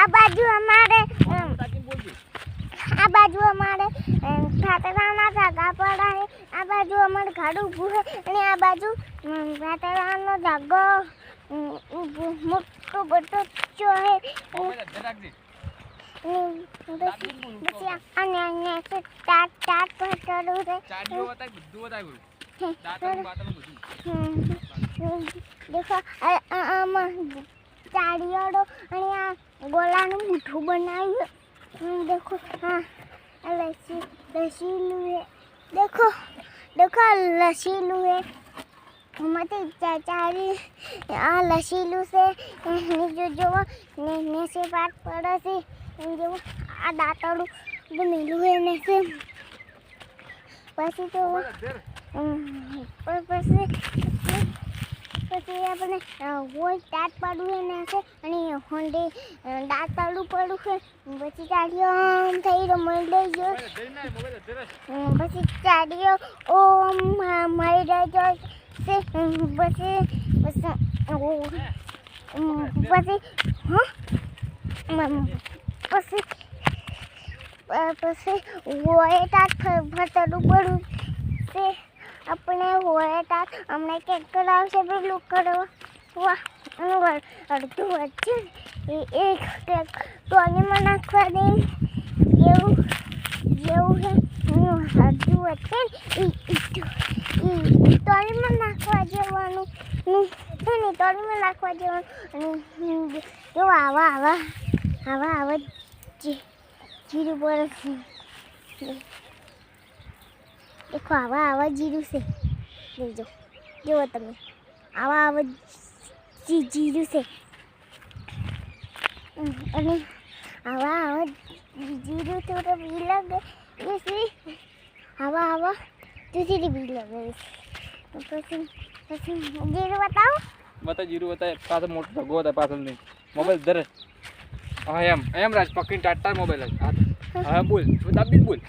આ બાજુ અમારે ખાતરાના જાગા પડાય આ બાજુ અમારે ગાડું ઊભું છે અને આ બાજુ ખાતરાનો જાગો મોટો બધો છે અને અહીંયા ટાટ પટડું છે દેખો આમાં ચાડિયાડો અને આ ગોલાનું મૂઠું બનાવ્યું देखो हाँ लसीलू है देखो लसीलू है मत चाचारी आ लसीलू से जो ने से बात पड़ा से जो आ दातड़ू बनेलू है ने से પછી તો પછી આપણે હોય દાંત પાડવું એને છે અને હોંડે દાંત પાડવું પડું છે પછી ચાડીઓ આમ થઈ રહ્યો મળી લઈ ગયો પછી ચાડીઓ ઓમ મળી રહ્યો છે પછી હોય દાંત ફરતડું પડું છે अपने होए तात हमने केक कराव से भी लुक करो वाह अड़धू अच्छे एक केक तो आने मना कर दे ये है अड़धू अच्छे तो आने मना कर जेवानु नहीं तो आने मना कर जेवानु जो आवा जीरू पर देखो आवा जीरू से जो जो तमें आवा जीरू से अने आवा जीरू थोड़ा भी लगे इसलिए आवा दूसरी भी लगे પછી જીરું બતા જીરું બતા પાછળ મોટો ઢગો હતા પાછળ નહીં મોબાઈલ ધરે હા એમ રાજ પકડીને ટાટા મોબાઈલ હા બોલ દાબી બોલ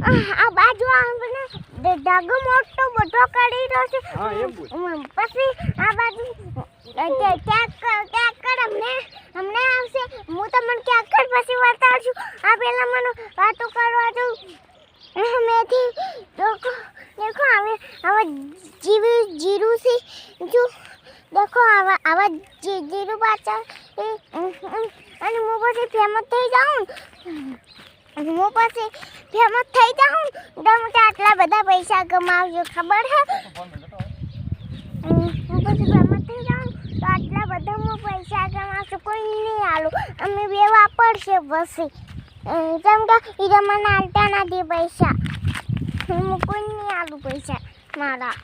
આ બાજુ આપણે ડાગો મોટો બધો કરી રહ્યો છે હા એમ બોલ પછી આ બાજુ ક્યાંક અમને આવશે હું તમને ક્યાંક પછી બતાવું છું આ પેલા મને વાતો કરવા દઉં મેથી देखो आवा जीरू से जो देखो आवा जीरू बाचा અને હું પછી ફેમસ થઈ જાઉં તો આટલા બધા પૈસા કમાવજો ખબર હે હું પછી ફેમસ થઈ જાઉં તો આટલા બધા હું પૈસા કમાવશું કોઈ નહીં આલું અમે બે વાપરશે પછી જેમ કે એ મને આલતા નથી પૈસા હું કોઈ નહીં આલું પૈસા મારા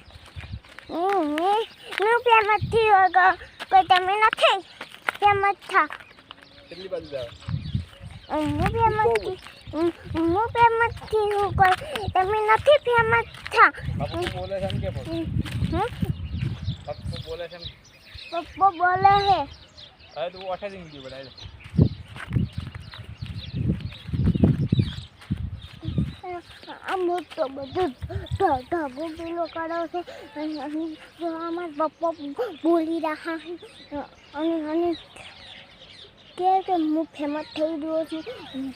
હું ફેમસ થયો કોઈ તમે નથી ફેમસ થા કેટલી બાજુ જાવ હું ફેમસ થયું કોઈ તમે નથી ફેમસ થા પપ્પુ બોલે છે કે પપ્પુ બોલે છે પપ્પુ બોલે હે હવે તું ઓઠા દિન દી બડાય આ મોટો બધું ઢગો પેલો કરો છે જો અમારા પપ્પા બોલી રહ્યા અને કે હું ફેમસ થઈ ગયો છું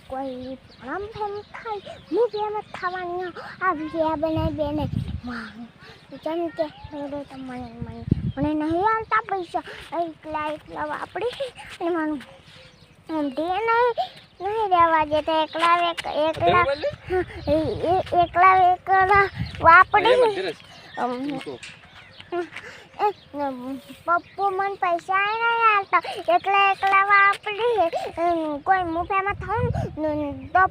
કોઈ આમ ફેમસ થાય હું ફેમસ થવાની આ વિડીયો બનાવી બેને જેમ કે મને નહીં આવતા પૈસા એકલા વાપરી અને મારું દે નહીં રહેવા દેતા એકલા વાપરી પપ્પુ મને પૈસા નહીં આવતા એકલા વાપરી કોઈ હું ફેમસ થાઉં તો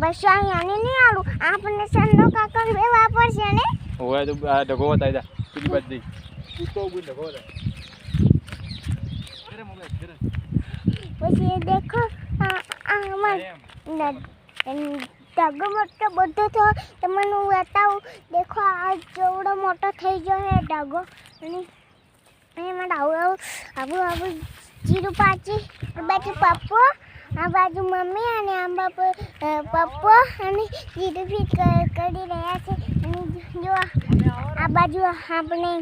પૈસા અહીંયા નહીં આવું આપણને સંનો કાકા બે વાપરશે ને હોય તો આ ઢગો બતાવી દા બીજી બાજુ દઈ તો ઢગો બતાવી પછી દેખો ઢગો મોટો બધો થયો તમને હું બતાવું દેખો આ જેવડો મોટો થઈ ગયો છે ઢગો અને એમાં આવું જીરું પાછી આ બાજુ પપ્પો આ બાજુ મમ્મી અને આ પપ્પો અને જીરું બી કરી રહ્યા છે અને જો આ બાજુ આપણે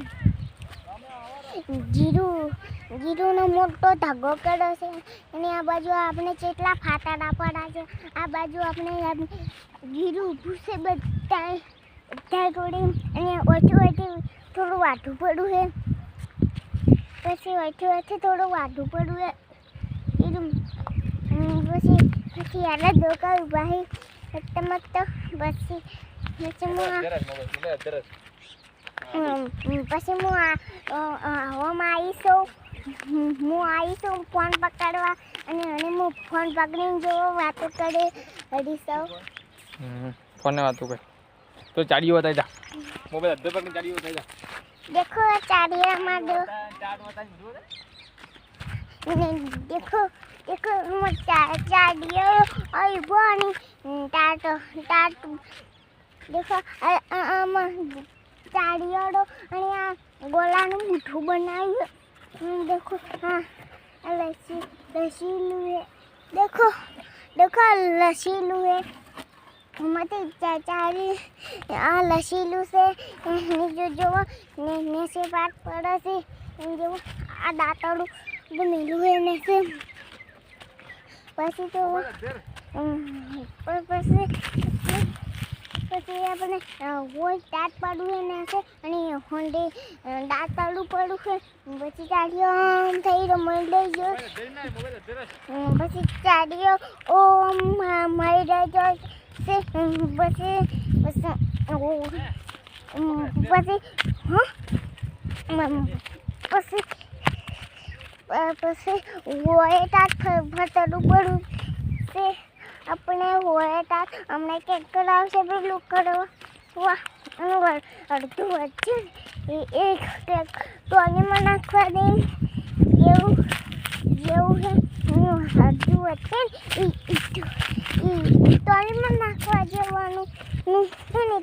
જીરું જીરુનો મોટો ધાગો કર્યો છે અને આ બાજુ આપણે કેટલા ફાટાડા પડ્યા છે. આ બાજુ આપણે જીરું ઊભું છે બધા થોડી અને ઓછું થોડું વાઢું પડ્યું છે. પછી ઓછું થોડું વાઢું પડ્યું છે. પછી યાર દોકા ઉભા છે મસ્ત પછી હું આવીશું ફોન પકડવા અને હું ફોન પકડીને જોવો વાતો કરે હરીશો ફોન ને વાતો કરે તો ચાડીઓ બતાવી જા મોબાઈલ અધે પર ચાડીઓ બતાવી જા देखो चाड़िया मार दो देखो देखो चाड़िया आई बोनी टाट टाट देखो चाड़िया दो अनिया गोलाનું મૂઠું બનાવ્યું देखो हाँ लस्सी लस्सीलू है देखो देखो लस्सीलू है मत चाचारी आ लसीलू से जो ने से बात पड़ा से जो आ दातड़ू बनेलू है ने से પછી તો પછી આપણે હોય દાંત પાડવું એને છે અને હોંડે દાંત પાડવું પડું છે પછી ચાડીઓ થઈ રહ્યો મળી ગયો પછી ચાડીઓ ઓ મળી રહ્યો છે પછી હોય તાત ફરતડું પડું છે આપણે હોય તાત અમને કેક કરાવશે પેલું કરવા વાહ અડધું વચ્ચે એક કેક ટોલીમાં નાખવા દે એવું જેવું છે અડધું વચ્ચે ટોલીમાં નાખવા જવાનું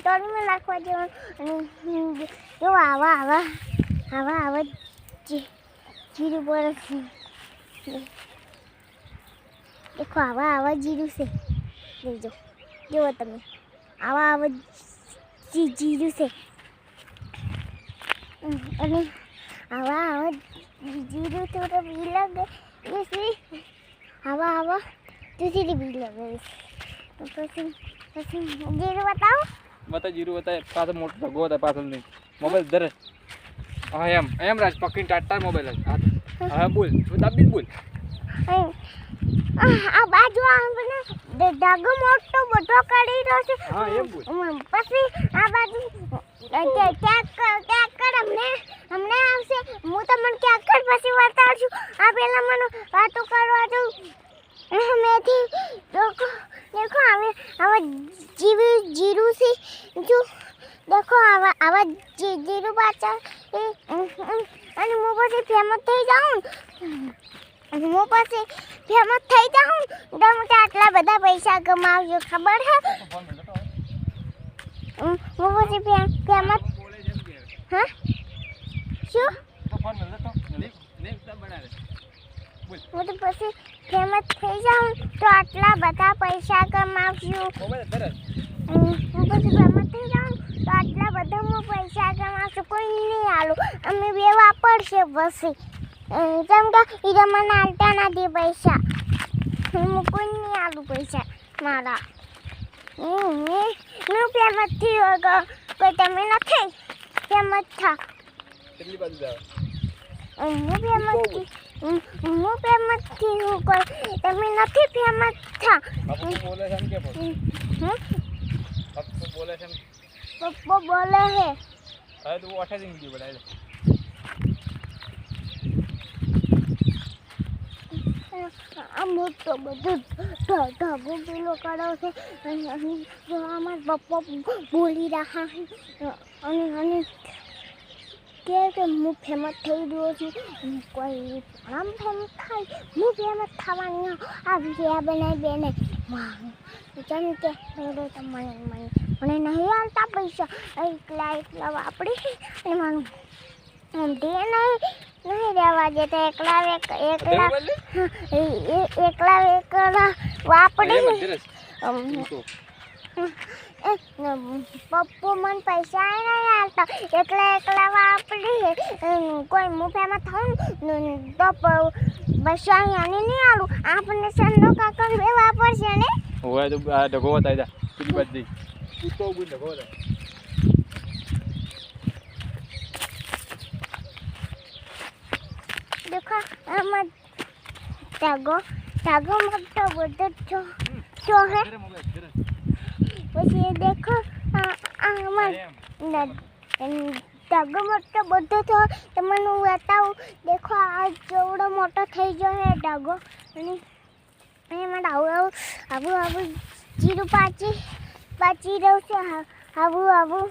ટોલીમાં નાખવા જવાનું અને જો આવા આવા આવા આવા જીરું પર દેખો આવા આવા જીરું છે જોજો જુઓ તમે આવા આવા જીરું છે અને આવા આવા જીરું થોડા બી લાગે આવા આવા दूसरी भी लगे तो પછી જીરું બતાવો બતા જીરું બતાય પાછળ મોટો ધગો હતા પાછળ નહીં મોબાઈલ ધરે હા એમ રાજ પકડીને ટાટા મોબાઈલ હા બોલ દાબી બોલ આ બાજુ આપણે ધાગો મોટો બધો કરી રહ્યો છે હા એમ બોલ પછી આ બાજુ ક્યાંક કર અમને આવશે હું તમને ક્યાંક કર પછી બતાવું છું આ પેલા મને વાતો કરવા દઉં મેથી देखो आवा जीरू से जो देखो आवा जीरू पाचा અને હું પછી ફેમસ થઈ જાઉં હું પછી ફેમસ થઈ જાઉં તો મને આટલા બધા પૈસા કમાવજો ખબર હે હું પછી ફેમસ હા શું હું તો પછી ફેમસ થઈ જાઉં તો આટલા બધા પૈસા કમાવશું હું પછી ફેમસ થઈ જાઉં તો આટલા બધા હું પૈસા કમાવશું કોઈ નહીં આલું અમે બે વાપરશે પછી જેમ કે એ મને આલતા નથી પૈસા હું કોઈ નહીં આલું પૈસા મારા હું ફેમસ થયો કોઈ તમે નથી ફેમસ થા કેટલી બાજુ જાવ હું ફેમસ થયું કોઈ તમે નથી ફેમસ થા પપ્પા બોલે છે કે પપ્પા બોલે છે પપ્પા બોલે હે હવે તું અઠાજી વિડિયો બનાવી લે આ મોટો બધું ધાગો પેલો કરાવ છે અને જો અમારા પપ્પા બોલી રહ્યા અને કે હું ફેમસ થઈ ગયો છું કોઈ આમ ફેમસ થાય હું ફેમસ થવાની આ વિડીયો બનાવી બેને જેમ કે મને નહીં આવતા પૈસા એકલા વાપરી અને મારું દે નહીં રહેવા દેતા એકલા વાપરી પપ્પુ મને પૈસા નહીં આવતા એકલા વાપરી કોઈ મુફેમાં થવું તો પૈસા અહીંયાની નહીં આવું આપણને સંડો કાકા બે વાપરશે ને હોય તો આ ઢગો બતાવી દે પેલી બાજુ જઈ તું તો બુન ઢગો બતાવ देखो आम टागो मोटो बड़ो जो है बस ये देखो आम टागो मोटो बड़ो तो तमने बताऊं देखो आज जेवड़ो मोटो થઈ ગયો है टागो અને એમાં આવું જીરું પાચી રહ્યું છે આવું